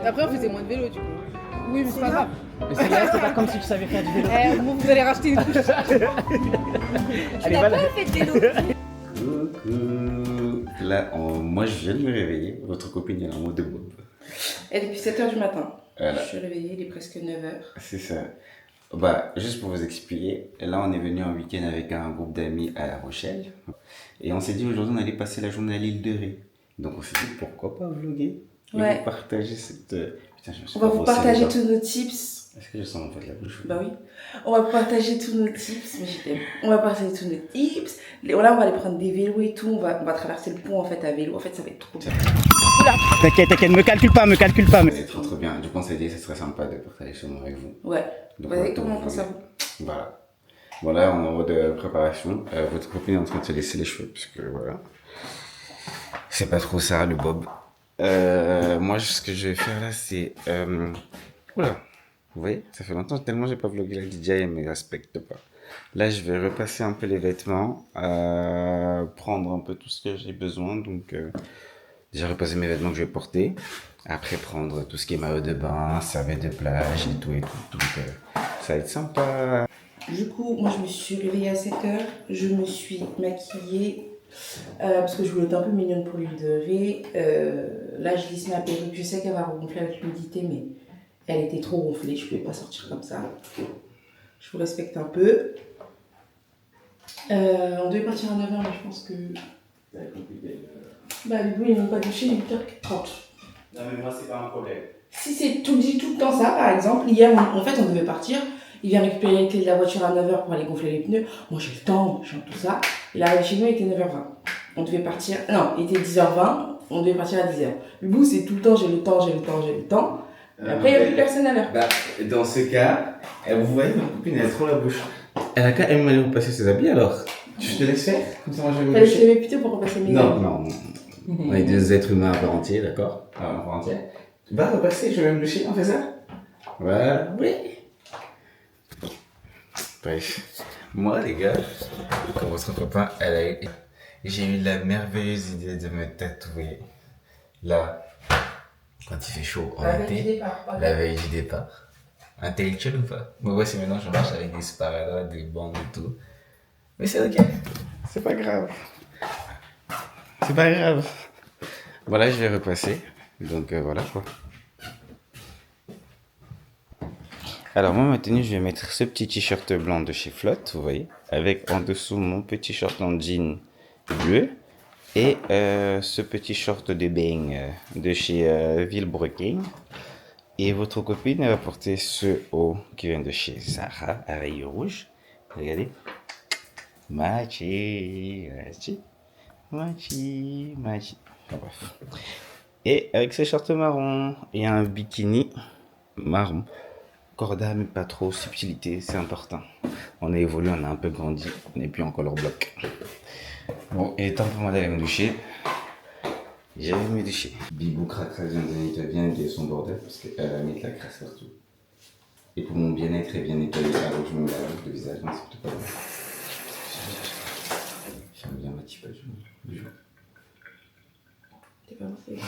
Après, on faisait moins de vélo du coup. Oui, mais c'est pas grave. Mais c'est pas comme si tu savais faire du vélo. Vous allez racheter une couche. Tu n'as pas fait de vélo. Coucou. Là, moi je viens de me réveiller. Votre copine est en mode de bob. Et depuis 7h du matin. Voilà. Je suis réveillée, il est presque 9h. C'est ça. Bah, juste pour vous expliquer, là on est venu en week-end avec un groupe d'amis à La Rochelle. Et on s'est dit aujourd'hui on allait passer la journée à l'île de Ré. Donc on s'est dit pourquoi pas vlogger et Ouais. vous partager cette... Putain, je me suis On va pas vous brossé partager les dents. tous nos tips. Est-ce que je sens en fait la bouche? Bah oui. On va partager tous nos tips. Mais je t'aime. On va partager tous nos tips. Là, on va aller prendre des vélos et tout. On va traverser le pont en fait à vélo. En fait, ça va être trop bien. T'inquiète, me calcule pas. C'est trop bien. Du coup on s'est dit ce serait sympa de partager ce moment avec vous. Ouais. Donc, Vas-y, on va comment on tout pense à vous- vous? Voilà. Bon là on est en mode de préparation. Votre copine est en train de se laisser les cheveux parce que voilà. C'est pas trop ça le bob. Moi ce que je vais faire là c'est... Oula. Vous voyez, ça fait longtemps tellement j'ai pas vlogué la DJI, elle me respecte pas. Là je vais repasser un peu les vêtements, prendre un peu tout ce que j'ai besoin. Donc déjà repasser mes vêtements que je vais porter. Après prendre tout ce qui est maillot de bain, serviette de plage et tout et tout. Donc ça va être sympa. Du coup, moi, je me suis réveillée à 7h. Je me suis maquillée. Parce que je voulais être un peu mignonne pour l'huile de Ré. Là, je lisse ma perruque. Je sais qu'elle va regonfler avec l'humidité, mais elle était trop gonflée. Je ne pouvais pas sortir comme ça. Je vous respecte un peu. On devait partir à 9h, mais je pense que... Bah, du coup, ils n'ont pas douché, il est 8h30. Non mais moi c'est pas un problème. Si c'est tout dit tout le temps ça, par exemple, hier, en fait, on devait partir. Il vient récupérer les clés de la voiture à 9h pour aller gonfler les pneus. Moi, j'ai le temps, machin, tout ça. Il arrive chez nous, il était 9h20. On devait partir... Non, il était 10h20. On devait partir à 10h. Le bout, c'est tout le temps, j'ai le temps. Et après, il n'y a plus personne à l'heure. Bah, dans ce cas, vous voyez, ma copine, elle a trop la bouche. Elle a qu'à elle aller repasser ses habits alors. Tu te laisses faire? Comme ça, moi je vais me Fallait que je coucher. levais plutôt pour repasser mes Non, habits. non, non. On est deux êtres humains à part entière, d'accord? À part entière. Va repasser, je vais me coucher, on fait ça? Voilà, oui. Bref. Moi, les gars, comme votre copain, j'ai eu la merveilleuse idée de me tatouer là, quand il fait chaud en été, la veille du départ. Intellectuel ou pas? Moi, voici maintenant, je marche avec des sparadraps, des bandes et tout. Mais c'est ok. C'est pas grave. C'est pas grave. Voilà, je vais repasser. Donc voilà quoi. Alors moi ma tenue, je vais mettre ce petit t-shirt blanc de chez Flotte, vous voyez, avec en dessous mon petit short en jean bleu et ce petit short de bain de chez Villebrequin. Et votre copine elle va porter ce haut qui vient de chez Zara à rayures rouges. Regardez. Machi. Enfin, bref. Et avec ses shorts marron et un bikini marron. Corda, mais pas trop. Subtilité, c'est important. On a évolué, on a un peu grandi. On n'est plus en color block. Bon, et temps pour moi d'aller me doucher. Je vais me doucher. Bibou Cracra vient de nettoyer son bordel parce qu'elle a mis de la crasse partout. Et pour mon bien-être et bien nettoyer, alors je me lave le visage. Non, c'est plutôt pas bon. J'aime bien ma petite page. T'es pas lancé.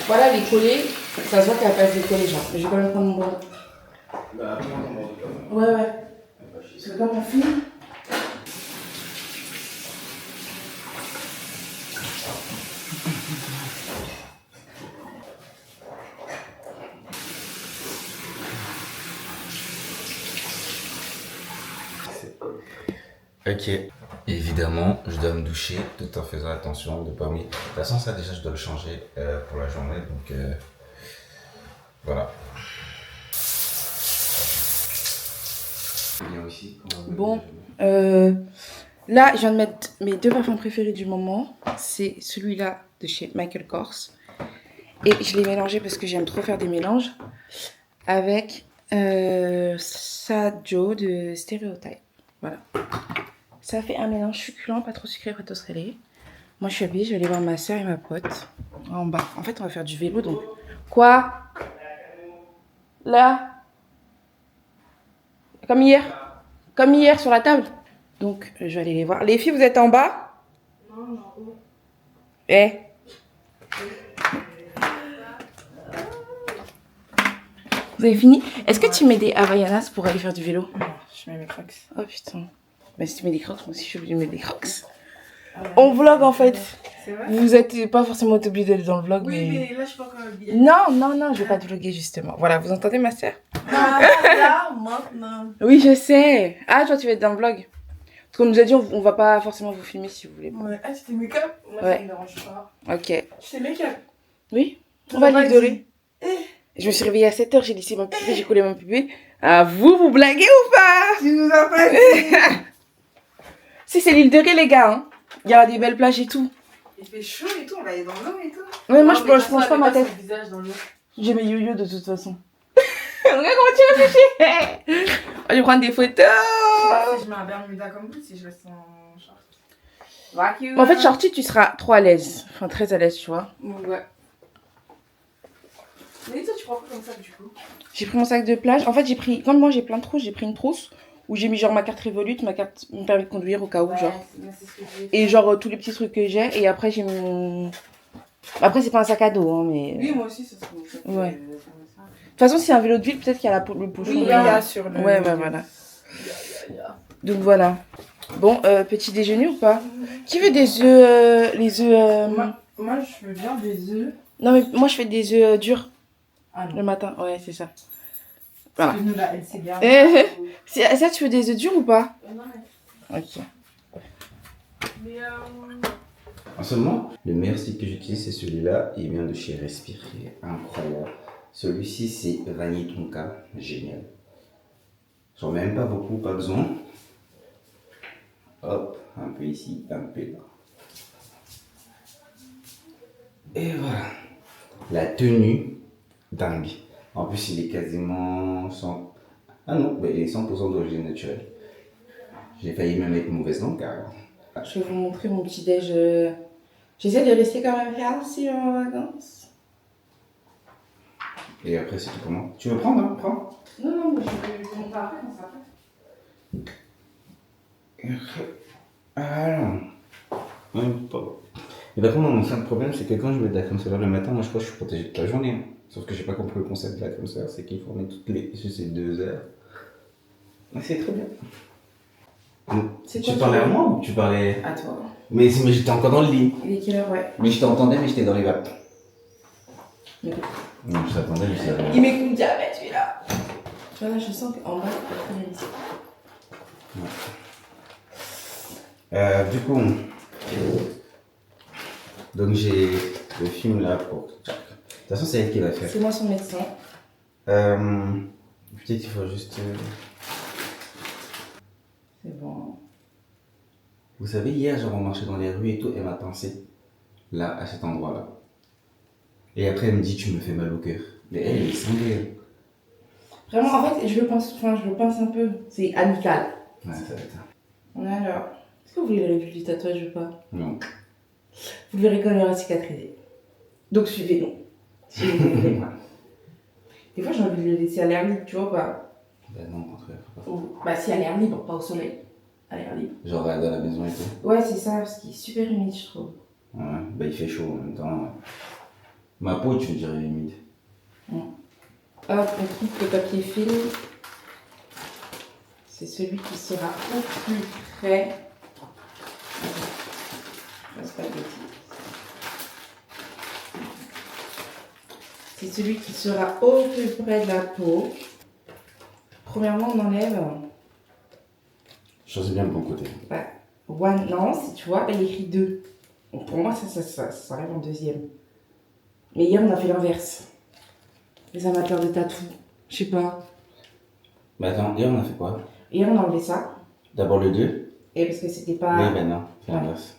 Voilà, les collés, ça se voit qu'elle a pas fait coller, genre. Mais je vais quand même prendre mon bord. Bah, comment on va Ouais. Parce que quand on finit. Ok. Évidemment, je dois me doucher tout en faisant attention de pas me... De toute façon, ça déjà, je dois le changer pour la journée. Donc, voilà. Bien aussi, Bon, là, je viens de mettre mes deux parfums préférés du moment. C'est celui-là de chez Michael Kors. Et je l'ai mélangé parce que j'aime trop faire des mélanges. Avec Sajo de Stereotype. Voilà. Ça fait un mélange succulent, pas trop sucré, pas trop salé. Moi, je suis habillée, je vais aller voir ma soeur et ma pote en bas. En fait, on va faire du vélo, donc... Quoi? Là? Comme hier sur la table. Donc, je vais aller les voir. Les filles, vous êtes en bas? Non, en haut. Eh. Vous avez fini? Est-ce que tu mets des Havaianas pour aller faire du vélo? Non, je mets mes crocs. Oh putain. Bah si tu mets des crocs, moi aussi je suis obligée de mettre des crocs. On vlog en fait. C'est vrai? Vous êtes pas forcément obligé d'être dans le vlog, Oui, mais là, je suis pas encore habillée. Non, je vais pas te vlogger justement. Voilà, vous entendez ma sœur? Ah, là, maintenant. Oui, je sais. Ah, toi, tu vas être dans le vlog. Parce qu'on nous a dit, on va pas forcément vous filmer si vous voulez. Ouais. Ah, c'était make-up? Moi, Ouais. ça me dérange pas. Ok. C'était make-up. Oui, on On va va l'île de Ré. Je me suis réveillée à 7h, j'ai laissé mon pupille, j'ai collé mon pupille. Ah, vous blaguez ou pas? Tu nous as pas dit. Si, c'est l'île de Ré, les gars. Hein. Il y a des belles plages et tout. Il fait chaud et tout, on va aller dans l'eau et tout. Ouais, moi, Non, je mais plonge pas ma tête. son visage dans l'eau. J'ai mes yo-yo de toute façon. Regarde comment tu réfléchis. On va prendre des photos. Si je mets un Bermuda comme vous, si je reste en short. Mais en fait, shorty, tu seras trop à l'aise. Enfin, très à l'aise, tu vois. Ouais. Mais toi, tu prends quoi comme ça du coup? J'ai pris mon sac de plage. En fait, j'ai pris, comme moi j'ai plein de trousses, j'ai pris une trousse où j'ai mis genre ma carte Revolut, ma carte, mon permis de conduire au cas où, genre. C'est ce que j'ai. Et genre tous les petits trucs que j'ai. Et après, j'ai mis mon. Après, c'est pas un sac à dos, hein, mais. Oui, moi aussi, ça se trouve. Ouais. De toute façon, si c'est un vélo de ville, peut-être qu'il y a le pochon. Oui, il y a sur le. Ouais, bah voilà. Donc voilà. Bon, petit déjeuner ou pas? Qui veut des œufs, les œufs. Moi, je veux bien des œufs. Non, mais moi, je fais des œufs durs Ah le non. matin. Ouais, c'est ça. Parce Voilà. que nous, là, elle sait bien. Ça, tu veux des œufs durs ou pas? Non, Ok. mais. En ce moment, le meilleur site que j'utilise, c'est celui-là. Il vient de chez Respire. Il est incroyable. Celui-ci, c'est Vanille Tonka. Génial. J'en mets même pas beaucoup, pas besoin. Hop, un peu ici, un peu là. Et voilà. La tenue, dingue. En plus, il est quasiment 100... Ah non, bah, il est 100% d'origine naturelle. J'ai failli même être mauvaise langue, car... Je vais vous montrer mon petit déj. J'essaie de rester quand même healthy en vacances. Et après, c'est tout comment? Tu veux prendre, hein? Prends. Non, mais je vais vous montrer après quand ça fait. Et après... Alors... Même pas... Mais par contre, mon seul problème, c'est que quand je mets de la crème solaire le matin, moi je crois que je suis protégé toute la journée. Hein. Sauf que j'ai pas compris le concept de la crème solaire, c'est qu'il faut mettre toutes les... C'est 2 heures. Mais c'est très bien. C'est Tu quoi, parlais tu à veux moi ou tu parlais... À toi. Mais j'étais encore dans le lit. Il est quelle heure, ouais. Mais je t'entendais, mais j'étais dans les vapes. Il m'écoute. Non, je t'attendais, je savais. Il m'écoute jamais, tu es là. Tu vois, là, je sens qu'en bas, il y a Du coup, donc j'ai le film là pour... De toute façon, c'est elle qui va faire. C'est moi son médecin. Peut-être qu'il faut juste... C'est bon. Vous savez, hier, genre, on marchait dans les rues et tout, elle m'a pincé. Là, à cet endroit-là. Et après, elle me dit, tu me fais mal au cœur. Mais elle est cinglée. Vraiment, en fait, je le pince un peu. C'est amical. Ouais, ça va être ça. Alors, est-ce que vous voulez le résultat du tatouage ou pas? Non. Vous le verrez quand il aura cicatrisé. Donc suivez-nous. Suivez-nous. Des fois, j'ai envie de le laisser à l'air libre, tu vois pas? Bah non, au contraire. Faut pas. Bah si, à l'air libre, pas au soleil. À l'air libre. Genre dans la maison et tout. Ouais, c'est ça, parce qu'il est super humide, je trouve. Ouais, bah il fait chaud en même temps. Ouais. Ma peau, tu me dirais humide. Hop, on coupe le papier film. C'est celui qui sera au plus près. Je fasse pas de bêtises. C'est celui qui sera au plus près de la peau. Premièrement, on enlève. Choisis bien le bon côté. Bah, one, non, si tu vois, il écrit 2. Donc pour moi, ça arrive en deuxième. Mais hier, on a fait l'inverse. Les amateurs de tatou, je sais pas. Bah attends, hier on a fait quoi? Hier, on a enlevé ça. D'abord le 2. Et parce que c'était pas. Oui, bah non, c'est Ouais. l'inverse.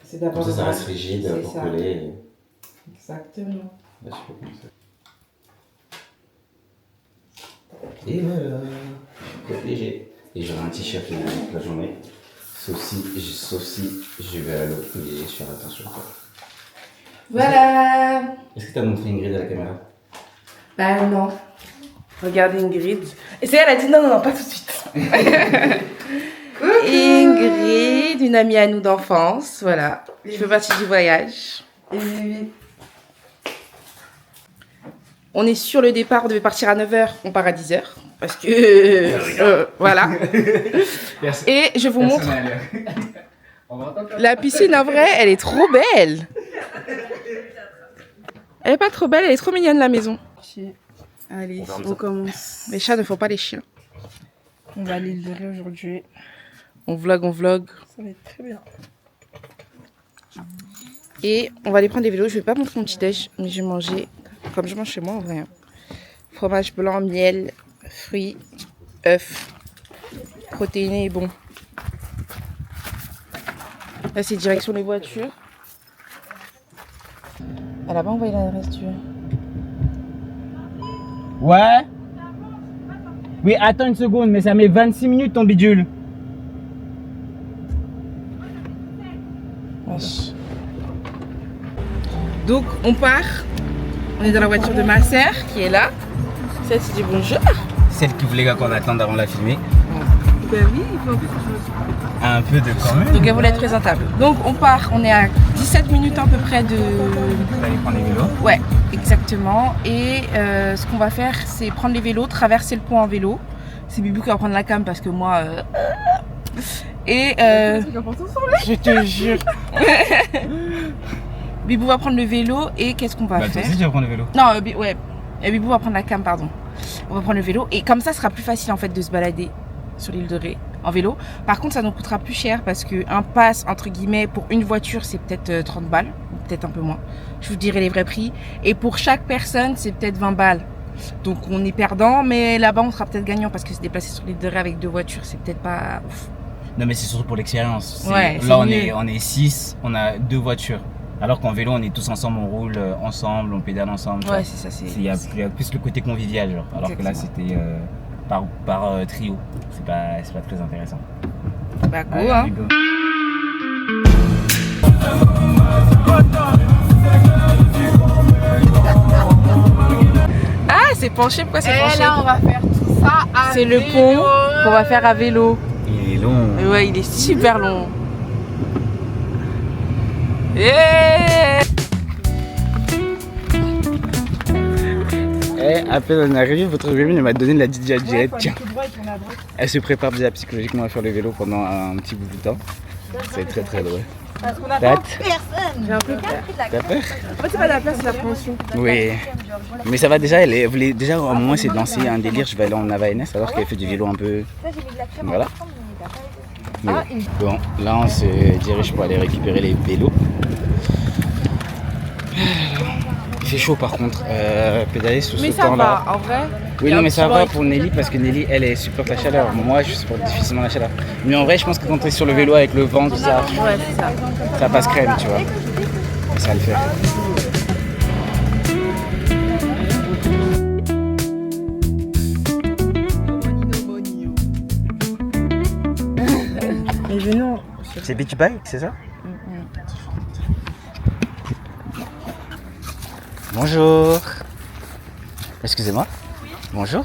C'est d'abord. Comme ça reste rigide C'est pour ça. coller. Exactement. Là, je sais pas comment ça. Et voilà, je suis protégé. Et j'aurai un t-shirt toute la journée. Sauf si je vais à l'eau et je fais attention. Voilà. Est-ce que tu as montré Ingrid à la caméra? Bah non. Regardez Ingrid. Et c'est elle a dit non, pas tout de suite. Ingrid. et d'une amie à nous d'enfance. Voilà, je fais partie du voyage. Et On est sur le départ, on devait partir à 9h, on part à 10h. Parce que... voilà. Et je vous montre... La piscine, en vrai, elle est trop belle. Elle est pas trop belle, elle est trop mignonne, la maison. allez, on commence. Les chats ne font pas les chiens. On va aller le aujourd'hui. On vlog, on vlog. Ça va être très bien. Et on va aller prendre des vélos. Je vais pas montrer mon petit déj, mais je vais manger comme je mange chez moi en vrai. Fromage blanc, miel, fruits, œufs, protéiné et bon. Là c'est direction les voitures. Ah, là-bas on voit l'adresse du... Ouais. Oui, attends une seconde, mais ça met 26 minutes ton bidule. Wesh. Donc on part. On est dans la voiture de ma sœur qui est là. Celle qui dit bonjour. Celle qui voulait qu'on attende avant de la filmer. Ben oui, il faut Un peu de quand même. Donc elle voulait être présentable. Donc on part, on est à 17 minutes à peu près de... Vous allez prendre les vélos. Ouais, exactement. Et ce qu'on va faire, c'est prendre les vélos, traverser le pont en vélo. C'est Bibou qui va prendre la cam parce que moi... Et... je te jure. Bibou va prendre le vélo et qu'est-ce qu'on va Bah toi faire? aussi tu vas prendre le vélo. Non, ouais. Bibou va prendre la cam, pardon. On va prendre le vélo et comme ça, ce sera plus facile en fait de se balader sur l'île de Ré en vélo. Par contre, ça nous coûtera plus cher parce qu'un pass, entre guillemets, pour une voiture, c'est peut-être 30 balles, ou peut-être un peu moins. Je vous dirai les vrais prix. Et pour chaque personne, c'est peut-être 20 balles. Donc on est perdant, mais là-bas, on sera peut-être gagnant parce que se déplacer sur l'île de Ré avec 2 voitures, c'est peut-être pas ouf. Non mais c'est surtout pour l'expérience. Ouais, là c'est on est 6, on a 2 voitures. Alors qu'en vélo on est tous ensemble, on roule ensemble, on pédale ensemble. Ouais, c'est ça. Il y a plus le côté convivial genre. Alors que là c'était par trio. C'est pas très intéressant. Bah go, Allez, hein. go. Ah, c'est penché, pourquoi c'est penché? là, on va faire tout ça à C'est le pont qu'on va faire à vélo. Il est long. Et ouais, il est super long. Yeah. À peine on arrive, votre gamine m'a donné de la DJ direct. Tiens. Elle se prépare déjà psychologiquement à faire le vélo pendant un petit bout de temps. C'est très très drôle. Parce qu'on a T'as pas personne. J'ai un peu peur. peur? En fait, c'est pas de la place, c'est la promotion. Oui. Mais ça va déjà, elle voulait déjà au moins c'est de lancer un délire, je vais aller en Nava-NS alors qu'elle fait du vélo un peu. Voilà. Mais bon, là on se dirige pour aller récupérer les vélos. Il fait chaud par contre, pédaler sous ce Mais ça temps-là. va, en vrai. Oui, Il y a non, un mais petit ça va vent et pour Nelly parce que Nelly, elle supporte la chaleur. Moi, je supporte difficilement la chaleur. Mais en vrai, je pense que quand tu es sur le vélo avec le vent, tout ça, Ouais, c'est ça. ça passe crème, tu vois. Et ça va le faire. Mais venons. C'est Beach Bike, c'est ça? Bonjour. Excusez-moi. Bonjour.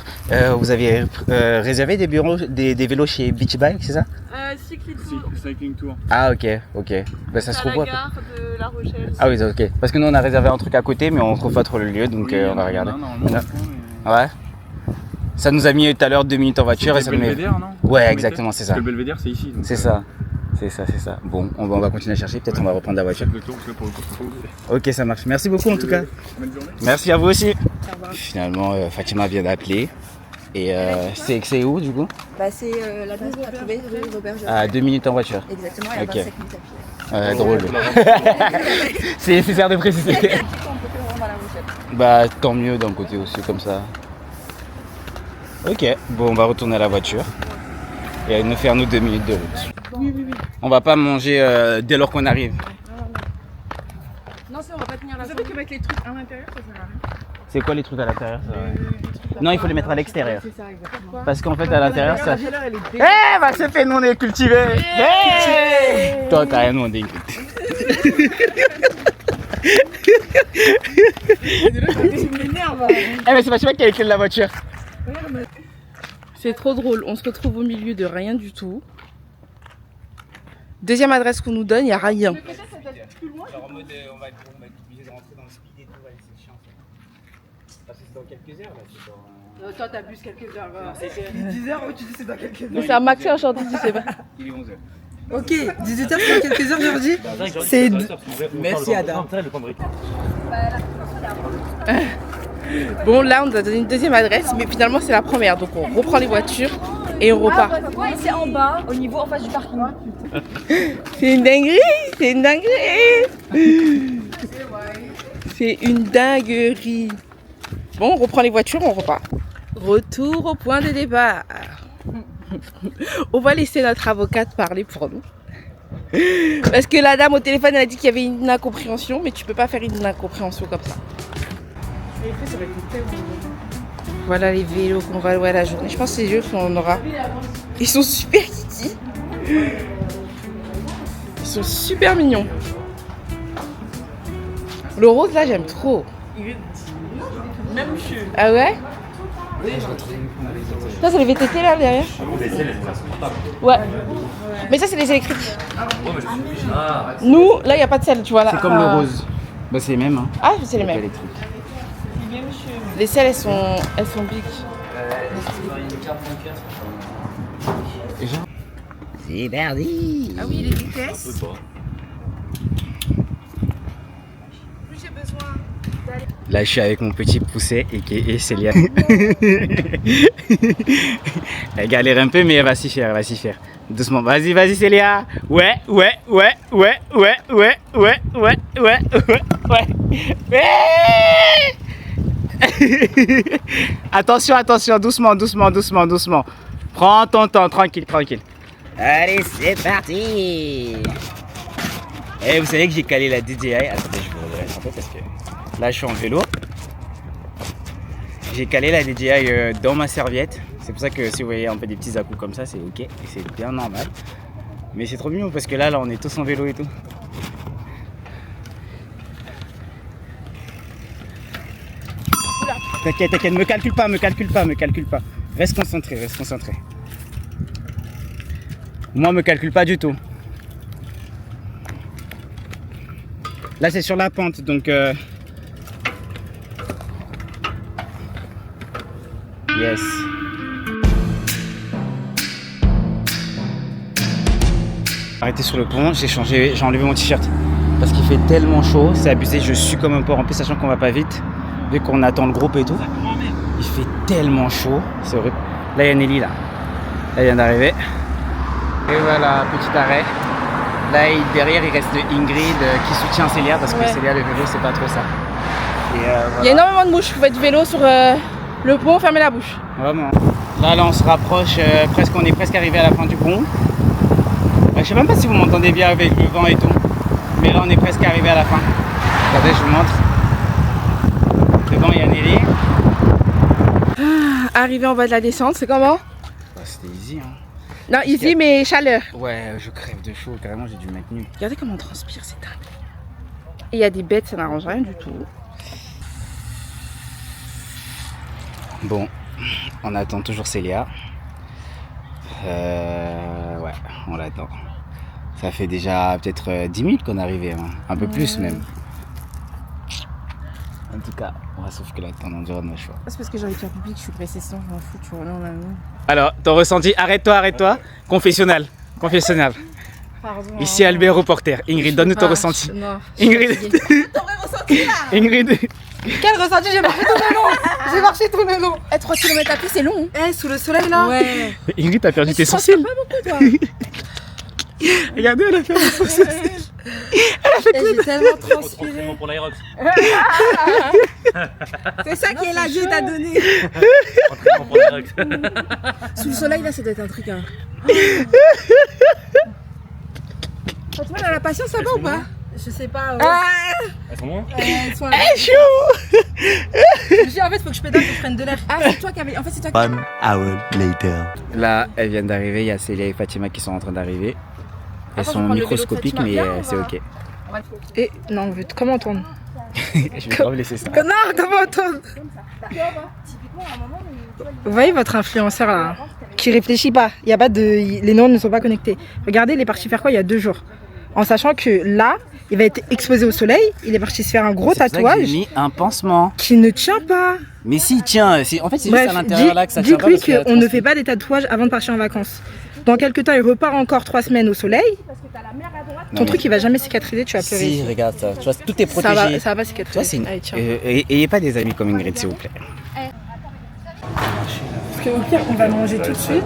Vous aviez réservé des bureaux, des vélos chez Beach Bike, c'est ça? Cycling Tour. Ah ok. Bah, ça se trouve où? À la gare de La Rochelle. Ah oui, ok. Parce que nous on a réservé un truc à côté, mais on trouve pas trop le lieu, donc on va regarder. Ouais. Ça nous a mis tout à l'heure 2 minutes en voiture et ça nous met. Belvédère, non? Ouais, exactement, c'est ça. Parce que le Belvédère, c'est ici. donc, C'est ça. C'est ça. Bon, on va continuer à chercher, peut-être on va reprendre la voiture. Le tour, parce que pour le coup, Ok, ça marche. Merci beaucoup en tout cas. bonne journée. Merci à vous aussi. Finalement, Fatima vient d'appeler. Et c'est où du coup? Bah, c'est la base qu'on a trouvée, rue Robert Georges. À 2 minutes en voiture. Exactement, et à Ok. 25 minutes à pied. Drôle. C'est nécessaire de préciser. On peut faire vraiment à La Rochelle. Bah tant mieux d'un côté aussi comme ça. Ok, bon on va retourner à la voiture. Et nous faire nos 2 minutes de route. Oui. On va pas manger dès lors qu'on arrive. Non, c'est on va pas tenir la Vous savez que mettre les trucs à l'intérieur, ça sert à rien. C'est quoi les trucs à l'intérieur Non, il faut les mettre à l'extérieur. C'est ça, exactement. Parce qu'en fait à l'intérieur ça... La chaleur, elle est Eh bah c'est fait, nous on est cultivés. Hey toi t'as rien demandé. Tu m'énerves. Eh mais c'est pas qui a écrit la voiture. C'est trop drôle, on se retrouve au milieu de rien du tout. Deuxième adresse qu'on nous donne, il n'y a rien. Alors en mode, on va être obligé de rentrer dans le speed et tout, ouais, c'est chiant ça. Parce que c'est dans quelques heures là, c'est dans... Toi, t'abuses quelques heures. 10 heures, tu dis c'est dans quelques heures. C'est un maxi enchanté, tu sais pas. Il est 11h. Ok, 18 heures, c'est dans quelques heures, Georgie. C'est. Merci Adam. Bon, là, on nous a donné une deuxième adresse, mais finalement, c'est la première. Donc, on reprend les voitures et on repart. Ouais, c'est en bas, au niveau en face du parking. C'est une dinguerie! C'est une dinguerie! C'est une dinguerie! Bon, on reprend les voitures, on repart. Retour au point de départ. On va laisser notre avocate parler pour nous. Parce que la dame au téléphone, elle a dit qu'il y avait une incompréhension, mais tu peux pas faire une incompréhension comme ça. Voilà les vélos qu'on va louer à la journée. Je pense que c'est les jeux qu'on aura. Ils sont super kiki. Ils sont super mignons. Le rose là, j'aime trop. Ah ouais? Ça, c'est les VTT là derrière? Ouais. Mais ça, c'est les électriques. Nous, là, il n'y a pas de selle, tu vois là. C'est comme le rose. Bah c'est les mêmes. Hein. Ah, c'est les mêmes. Électrique. Les selles, elles sont big. C'est parti. Ah oui, les vitesses. Là, je suis avec mon petit pousset et Célia. Elle galère un peu, mais elle va s'y faire, elle va s'y faire. Doucement, vas-y, vas-y, Célia. Ouais. Attention, doucement. Prends ton temps, tranquille. Allez, c'est parti. Et vous savez que j'ai calé la DJI. Attendez, je vous redresse un peu parce que là, je suis en vélo. J'ai calé la DJI dans ma serviette. C'est pour ça que si vous voyez un peu des petits à-coups comme ça, c'est ok. Et c'est bien normal. Mais c'est trop mignon parce que là, on est tous en vélo et tout. T'inquiète, me calcule pas. Reste concentré. Moi, me calcule pas du tout. Là, c'est sur la pente, donc... Yes. Arrêté sur le pont, j'ai enlevé mon t-shirt. Parce qu'il fait tellement chaud, c'est abusé, je suis comme un porc en plus, sachant qu'on va pas vite. Vu qu'on attend le groupe et tout. Il fait tellement chaud, c'est horrible. Là, il y a Nelly, là. Elle vient d'arriver. Et voilà, petit arrêt. Là, derrière, il reste Ingrid qui soutient Célia parce que Célia, le vélo, c'est pas trop ça. Et, voilà. Il y a énormément de mouches. Vous faites du vélo sur le pont, fermez la bouche. Vraiment. Là, on se rapproche, on est presque arrivé à la fin du pont. Je sais même pas si vous m'entendez bien avec le vent et tout. Mais là, on est presque arrivé à la fin. Regardez, je vous montre. Devant, il y a Nelly. Arrivé en bas de la descente, c'est comment? Bah, c'était easy, hein. Non, easy, mais chaleur. Ouais, je crève de chaud, carrément, j'ai dû mettre nu. Regardez comment on transpire, c'est dingue. Et il y a des bêtes, ça n'arrange rien du tout. Bon, on attend toujours Célia. Ouais, on l'attend. Ça fait déjà peut-être 10 minutes qu'on est arrivé, hein. Un peu plus même. En tout cas, sauf que là, t'en endures de choix. C'est parce que j'ai envie de faire pipi que je suis pressée sans, je m'en fous, tu vois. Non. Alors, ton ressenti, arrête-toi. Confessionnal. Pardon. Ici, Albert, reporter. Ingrid, donne-nous ton ressenti. Non. Ingrid. Ton vrai ressenti là. Ingrid. Quel ressenti? J'ai marché tout le long. 3 km à pied, c'est long. Sous le soleil là. Ouais. Ingrid, t'as perdu tes sourcils. Pas beaucoup, toi. Regardez, elle a fait un sourcil. J'ai tellement transpiré. Pour l'Aerox. C'est ça qui est la vie t'a donné. Entraînement pour l'Aerox. Sous le soleil là, ça doit être un truc. Hein. Franchement, elle a la patience, ça va ou pas? Je sais pas. Elles sont loin. Elles sont là. Chaud. Je dis en fait, faut que je pédale pour que je prenne de l'air. Ah, c'est toi qui avais. En fait, c'est toi qui. 1 hour later. Là, elles viennent d'arriver. Il y a Célia et Fatima qui sont en train d'arriver. Elles Attends, sont je vais prendre le vélo de microscopiques, Fatima. mais Viens, on c'est va. ok. Et non, comment on tourne? Je vais pas vous laisser ça. Non, comment on tourne? Vous voyez votre influenceur là? qui réfléchit pas. Il y a pas de, les neurones ne sont pas connectés. Regardez, il est parti faire quoi il y a 2 jours, en sachant que là, il va être exposé au soleil. Il est parti se faire un gros tatouage. J'ai mis un pansement. Qui ne tient pas. Mais si, tiens. En fait, c'est juste à l'intérieur là que ça tient pas. Dites-lui qu'on ne fait pas des tatouages avant de partir en vacances. Dans quelques temps, il repart encore 3 semaines au soleil. Ton truc, il va jamais cicatriser, tu vas pleurer. Si, regarde ça. Tu vois, tout est protégé. Ça va cicatriser. Toi, ayez pas des amis comme Ingrid, s'il vous plaît. Parce qu'au pire, on va manger tout de suite.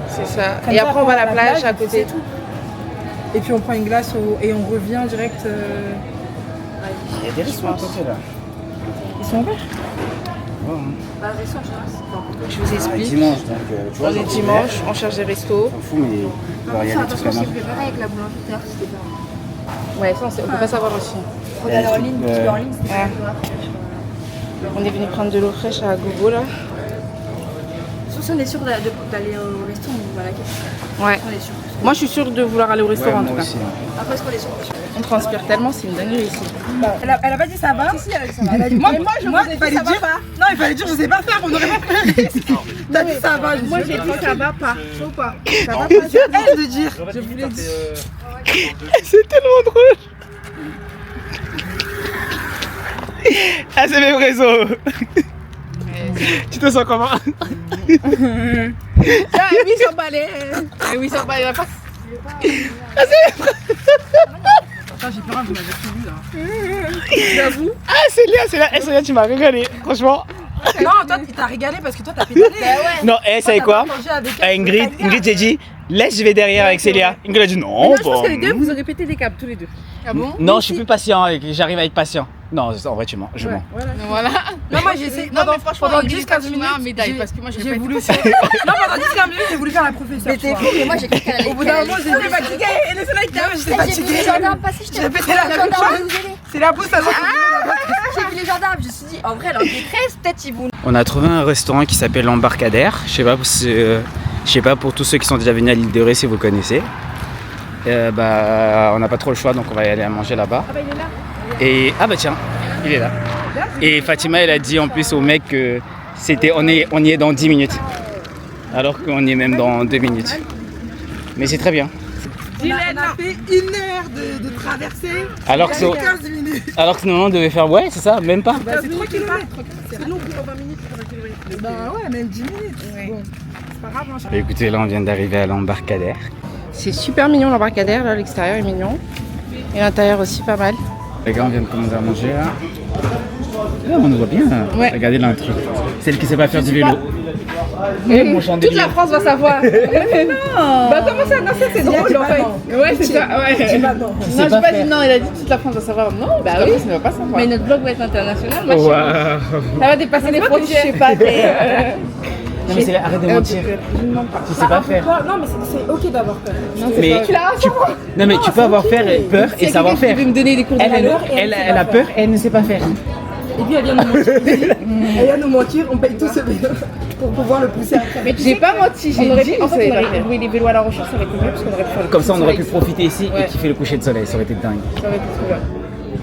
C'est ça. Comme Et ça, après, on va à la plage à c'est côté. tout. Et puis on prend une glace et on revient direct. Il y a des restaurants à côté là. Ils sont ouverts. Je vous explique. Dimanche, donc tu vois. On est dimanche, on cherche des restos. On s'en fout, mais il y a des trucs là-bas. avec la boulangerie, c'était pas. Ouais, ça, on peut pas savoir aussi. Regarde en ligne, tu peux en ligne, c'est On est venu prendre de l'eau fraîche à Gogo là. Sauf si on est sûr d'aller au restaurant, on va à la caisse. Ouais. On est sûr. Moi, je suis sûre de vouloir aller au restaurant en tout moi cas. aussi. Après, est-ce qu'on est sûr? On transpire tellement, c'est une dinguerie ici. Elle a pas dit ça va. Si, elle a dit ça va. Elle a dit, moi, il fallait dire. Non, il fallait dire je sais pas faire, on aurait pas pleuré. T'as dit ça va. Moi, j'ai dit ça va pas. Faut pas. Ça va pas. C'est elle de dire. Je voulais dire. C'est tellement drôle. Ah, c'est mes réseaux. Tu te sens comment? Ah, 800 balais. 800 balais, la face. Attends, j'ai peur, vous m'avez suivi là. J'avoue. Ah, c'est là. Célia, tu m'as régalé, franchement. Non, toi, t'as régalé parce que toi, t'as pédalé. Non, savez quoi? Ingrid, j'ai dit, laisse, je vais derrière avec Célia. Ingrid a dit non, Je pense que les deux, vous aurez pété des câbles tous les deux. Ah bon? Non, je suis plus patient, j'arrive à être patient. Non, en vrai, tu mens, je mens. Voilà. Non, moi j'ai essayé. Non, mais franchement, pendant Ingrid, 10-15 minutes. médaille parce que moi, J'ai voulu faire. Non, pendant 10-15 minutes, j'ai voulu faire la professeure. Mais t'es fou, mais moi j'ai cru qu'elle allait. Au bout d'un moment, j'étais fatiguée. Et le soleil était j'étais J'ai vu les fatiguée. gendarmes passer, je J'ai pété la même chose. C'est la pousse à l'autre. J'ai vu les gendarmes, je me suis dit, en vrai, elle est en détresse, peut-être ils vont. On a trouvé un restaurant qui s'appelle l'Embarcadère. Je sais pas pour tous ceux qui sont déjà venus à l'île de Ré si vous connaissez. On n'a pas trop le choix donc on va y aller à manger là-bas. Ah bah il est là. Et ah bah tiens, il est là. Et Fatima elle a dit en plus au mec que on y est dans 10 minutes. Alors qu'on y est même dans 2 minutes. Mais c'est très bien. On a fait 1 heure de traversée. Alors que 15 minutes. normalement on devait faire ouais c'est ça, même pas. Bah, c'est 3 km. C'est long pour 20 minutes pour 1 km. Bah ouais, même 10 minutes. Bon, c'est pas grave. Hein. Écoutez, là on vient d'arriver à l'Embarcadère. C'est super mignon l'embarcadère, là, l'extérieur est mignon. Et l'intérieur aussi pas mal. Les gars on vient de commencer à manger là. Là on nous voit bien. Ouais. Regardez l'intrus. Celle qui sait pas faire du vélo. Mon chandelier. Toute la France va savoir. Mais non. Bah comment ça? Non, ça c'est drôle en fait. Ouais, c'est ça. Ouais. Non, j'ai pas dit non, il a dit toute la France va savoir. Non, bah oui, ça ne va pas savoir. Mais notre blog va être international. Moi, ça va dépasser les frontières. Je sais pas. Non mais c'est arrête de mentir. Tu sais pas faire. Non, mais c'est ok d'avoir peur. Mais non mais tu peux avoir peur et savoir faire. Tu veux me donner des cours de vélo. Elle a peur et elle ne sait pas faire. Et puis elle vient nous mentir. Elle vient nous mentir, on paye tout ce vélo pour pouvoir le pousser après. Mais j'ai pas menti, j'ai dit en fait on aurait loué les vélos à La Rochelle, ça aurait été mieux parce qu'on aurait pu faire le Comme ça on aurait pu profiter ici et kiffer le coucher de soleil, ça aurait été dingue. Ça aurait été trop bien.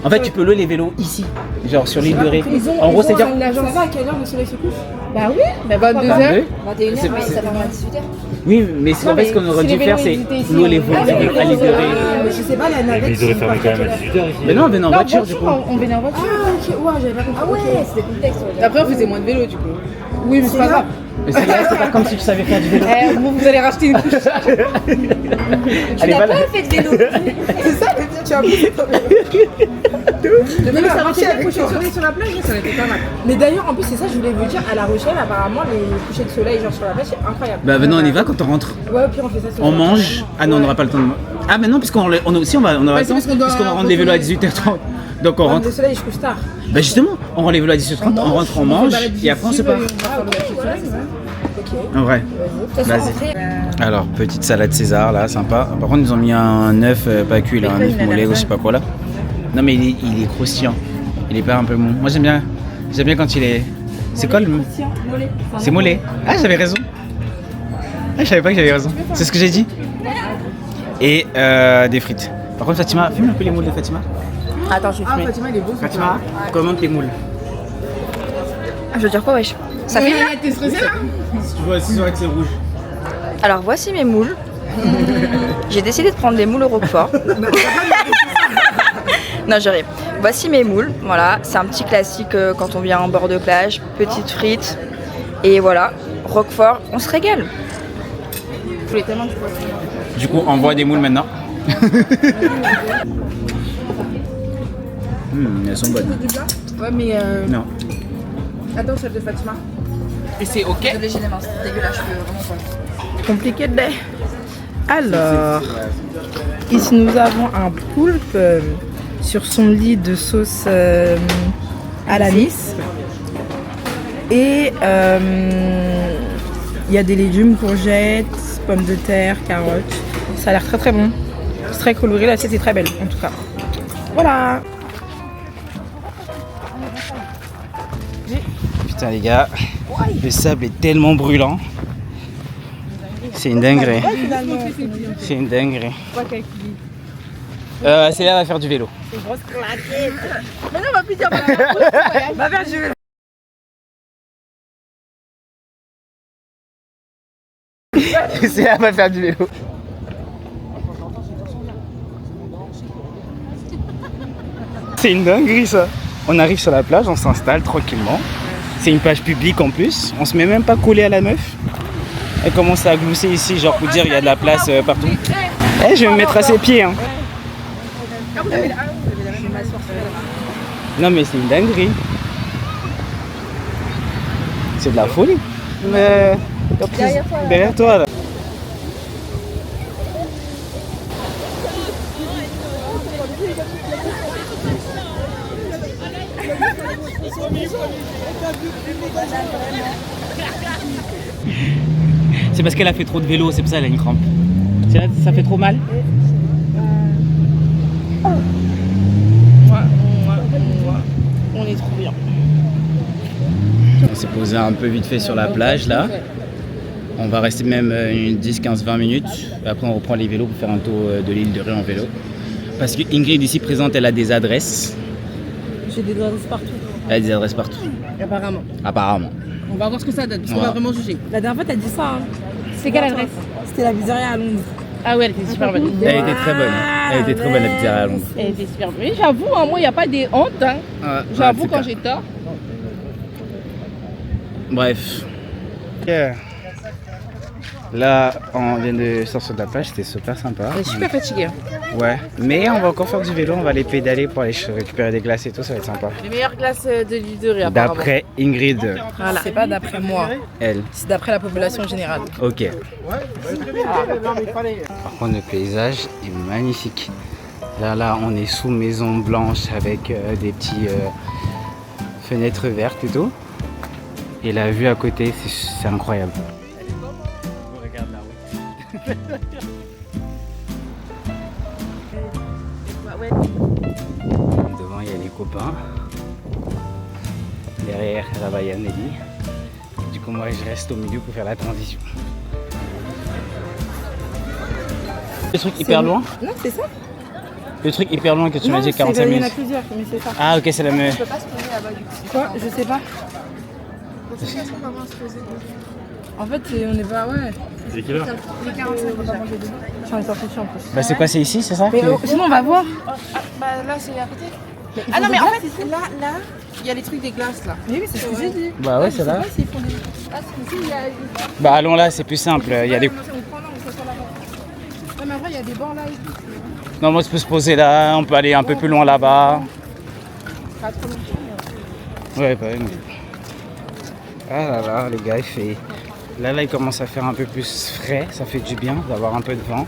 En fait tu peux louer les vélos ici, genre sur l'île de Ré. En gros c'est dire. Ça va à quelle heure le soleil se couche? Bah oui, bah 22h. 21h, mais ça ferme à 18h. Oui mais c'est en fait ce qu'on aurait dû faire c'est louer les vélos à l'île de Ré. Je sais pas, la navette. Ils auraient fermé quand même à 18h ici. Mais non on venait en voiture du coup. On venait en voiture. Ah ok, ouais, j'avais pas compris. Ah ouais, c'était contexte. Après on faisait moins de vélo du coup. Oui mais c'est pas grave. Mais c'est pas comme si tu savais faire du vélo. Vous allez racheter une couche. Allez va là. fait de vélo. C'est ça, le dire, tu as poussé ton vélo. Mais ça marchait avec coucher de soleil sur la plage, ça n'était pas mal. Mais d'ailleurs, en plus, c'est ça, je voulais vous dire, à La Rochelle, apparemment, les couchers de soleil, genre sur la plage, c'est incroyable. Bah maintenant on y va quand on rentre. Ouais, puis on fait ça sur On la mange. Ah non on n'aura pas le temps de. Ah mais non puisqu'on aura le temps parce qu'on doit puisqu'on va rendre les vélos à 18h30. Donc on plage. rentre. Le soleil, je couche tard. Bah justement, on rend les vélos à 18h30, on rentre, on mange et après on se part. En vrai. Vas-y. Alors, petite salade César là, sympa. Par contre, ils ont mis un œuf pas cuit là, un œuf mollet ou je sais pas quoi là. Non, mais il est croustillant. Il est pas un peu mou. Moi j'aime bien quand il est. C'est quoi le mot? C'est mollet. Ah, j'avais raison. Ah, je savais pas que j'avais raison. C'est ce que j'ai dit. Et des frites. Par contre, Fatima, fume un peu les moules de Fatima. Attends, je vais fumer. Fatima, il est beau. Fatima, commente les moules. Ah, je veux dire quoi, wesh? Ça fait. T'es stressée là? Si tu vois, c'est vrai que c'est rouge. Alors voici mes moules. J'ai décidé de prendre des moules au roquefort. Non, je rêve. Voici mes moules. Voilà, c'est un petit classique quand on vient en bord de plage. Petites frites. Et voilà, roquefort, on se régale. Je voulais tellement que tu vois. Du coup, on voit des moules maintenant. Elles sont bonnes. Ouais, mais Non. attends, celle de Fatima. Et c'est ok. J'ai les mains, c'est dégueulasse, je peux vraiment pas. Compliqué de lait. Alors, ici nous avons un poulpe sur son lit de sauce à l'anis. Et il y a des légumes, courgettes, pommes de terre, carottes. Ça a l'air très très bon. C'est très coloré, l'assiette est très belle en tout cas. Voilà. Putain les gars, le sable est tellement brûlant. C'est une dinguerie. C'est une dinguerie. C'est là, va faire du vélo. Mais non, on va plus dire va faire du vélo. C'est là, va faire du vélo. C'est une dinguerie ça. On arrive sur la plage, on s'installe tranquillement. C'est une plage publique en plus. On se met même pas collé à la meuf. Elle commence à glousser ici, genre pour dire il y a de la place partout. Eh, je vais me mettre à ses pieds. Hein. Non mais c'est une dinguerie. C'est de la folie. Mais derrière toi là. C'est parce qu'elle a fait trop de vélo, c'est pour ça qu'elle a une crampe. Ça fait trop mal? On est trop bien. On s'est posé un peu vite fait sur la plage là. On va rester même une 10-15-20 minutes. Après on reprend les vélos pour faire un tour de l'île de Ré en vélo. Parce que Ingrid ici présente, elle a des adresses. J'ai des adresses partout. Elle a des adresses partout. Apparemment. Apparemment. On va voir ce que ça donne, parce qu'on Ouais. va vraiment juger. La dernière fois, t'as dit ça. Hein. C'est quelle adresse? C'était la pizzeria à Londres. Ah ouais, elle était super bonne. Elle était très bonne. Elle était très bonne la pizzeria à Londres. Elle était super bonne. Mais j'avoue, hein, moi, il n'y a pas des hontes. Hein. J'avoue, quand j'ai tort. Bref. Yeah. Là, on vient de sortir de la plage, c'était super sympa. Elle est super fatiguée. Hein. Ouais, mais on va encore faire du vélo, on va aller pédaler pour aller récupérer des glaces et tout, ça va être sympa. Les meilleures glaces de l'île de Ré, apparemment. D'après Ingrid, Voilà. C'est pas d'après moi, elle. c'est d'après la population générale. Ok. Par contre, le paysage est magnifique. Là, on est sous maison blanche avec des petits fenêtres vertes et tout. Et la vue à côté, c'est incroyable. Devant, il y a les copains. Derrière, là-bas, il y a Nelly. Du coup, moi, je reste au milieu pour faire la transition. Le truc hyper loin? Non, c'est ça. Le truc hyper loin que tu m'as dit 45 Il y en a minutes. plusieurs, mais c'est ça. Ah, ok, c'est la même. Je peux pas se poser là-bas du coup. Quoi? Je sais pas. En fait, on est pas. Ouais. C'est quelle heure? J'en ai sorti en plus. Bah, c'est quoi, c'est ici, c'est ça? Mais sinon, on va voir. Bah là, c'est à côté. Ah non, mais en fait, là, il y a les trucs des glaces là. Oui, c'est ce que j'ai dit. Bah, ouais, c'est là. Ah, s'ils font des. Ah, c'est ici, il y a. Bah, allons là, c'est plus simple. Il y a des... On prend là, on s'assoit là-bas. Non, mais après, il y a des bords là et tout. Non, moi, je peux se poser là, on peut aller un peu plus loin là-bas. Pas trop longtemps. Ouais, bah, oui. Ah là là, les gars, il fait... Là, il commence à faire un peu plus frais, ça fait du bien d'avoir un peu de vent.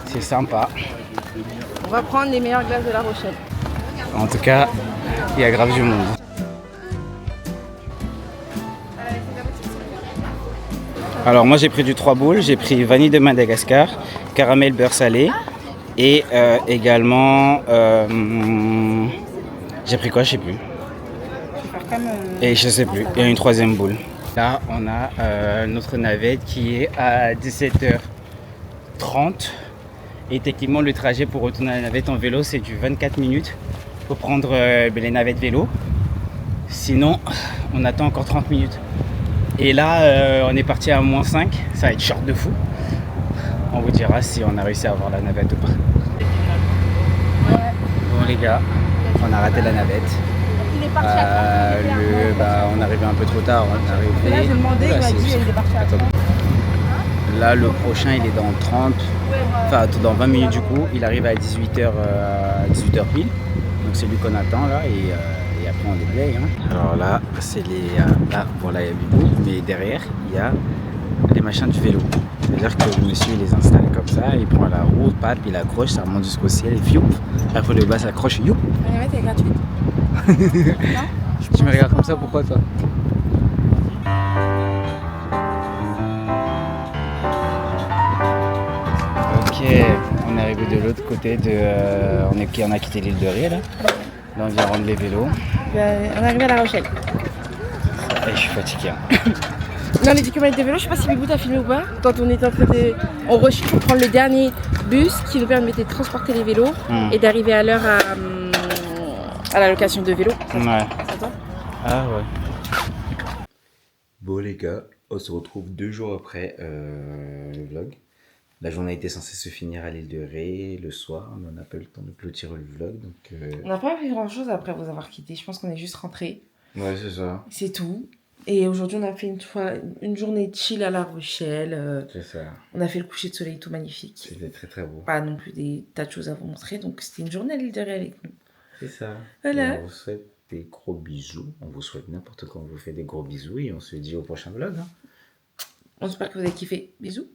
C'est sympa. On va prendre les meilleures glaces de La Rochelle. En tout cas, il y a grave du monde. Alors moi j'ai pris du 3 boules, j'ai pris vanille de Madagascar, caramel beurre salé et également j'ai pris quoi, je sais plus. Et je sais plus, il y a une troisième boule. Là on a notre navette qui est à 17h30 et techniquement le trajet pour retourner à la navette en vélo c'est du 24 minutes pour prendre les navettes vélo. Sinon on attend encore 30 minutes. Et là on est parti à -5, ça va être short de fou. on vous dira si on a réussi à avoir la navette ou pas. Bon les gars, on a raté la navette. Il est parti à 30. On arrivait un peu trop tard. On est arrivé... Et là, j'ai demandé, il Oula, m'a dit c'est- il est parti à 30. Là, le prochain, il est dans 30, enfin dans 20 minutes du coup. Il arrive à 18h, 18h pile. Donc c'est lui qu'on attend là et après on déblaye. Hein. Alors là, c'est les... là, voilà, il y a Bibou, mais derrière, il y a les machins du vélo. C'est-à-dire que le monsieur, il les installe comme ça, il prend la roue, pape, il accroche, ça remonte jusqu'au ciel et fioup. Après le bas s'accroche, youp. La navette est gratuite. Tu me regardes comme ça, pourquoi toi? Ok, on est arrivé de l'autre côté de... on a quitté l'île de Ré là. Là on vient rendre les vélos. On est arrivé à La Rochelle. Et je suis fatigué. Hein. Dans les 10 km de vélo, je sais pas si Bibou t'a filmé ou pas. Quand on était en train de. On rushait pour prendre le dernier bus qui nous permettait de transporter les vélos et d'arriver à l'heure à la location de vélo. Ouais. C'est toi? Ah ouais. Bon les gars, on se retrouve 2 jours après le vlog. La journée était censée se finir à l'île de Ré le soir, mais on n'a pas eu le temps de clôturer le vlog. Donc, On n'a pas fait grand chose après vous avoir quitté. Je pense qu'on est juste rentré. ouais, c'est ça. C'est tout. Et aujourd'hui, on a fait une journée chill à La Rochelle. C'est ça. On a fait le coucher de soleil tout magnifique. C'était très très beau. Pas non plus des tas de choses à vous montrer. Donc, c'était une journée à l'île de Ré avec nous. C'est ça. Voilà. Et on vous souhaite des gros bisous. On vous souhaite n'importe quand on vous fait des gros bisous et on se dit au prochain vlog. Hein. On espère que vous avez kiffé. Bisous.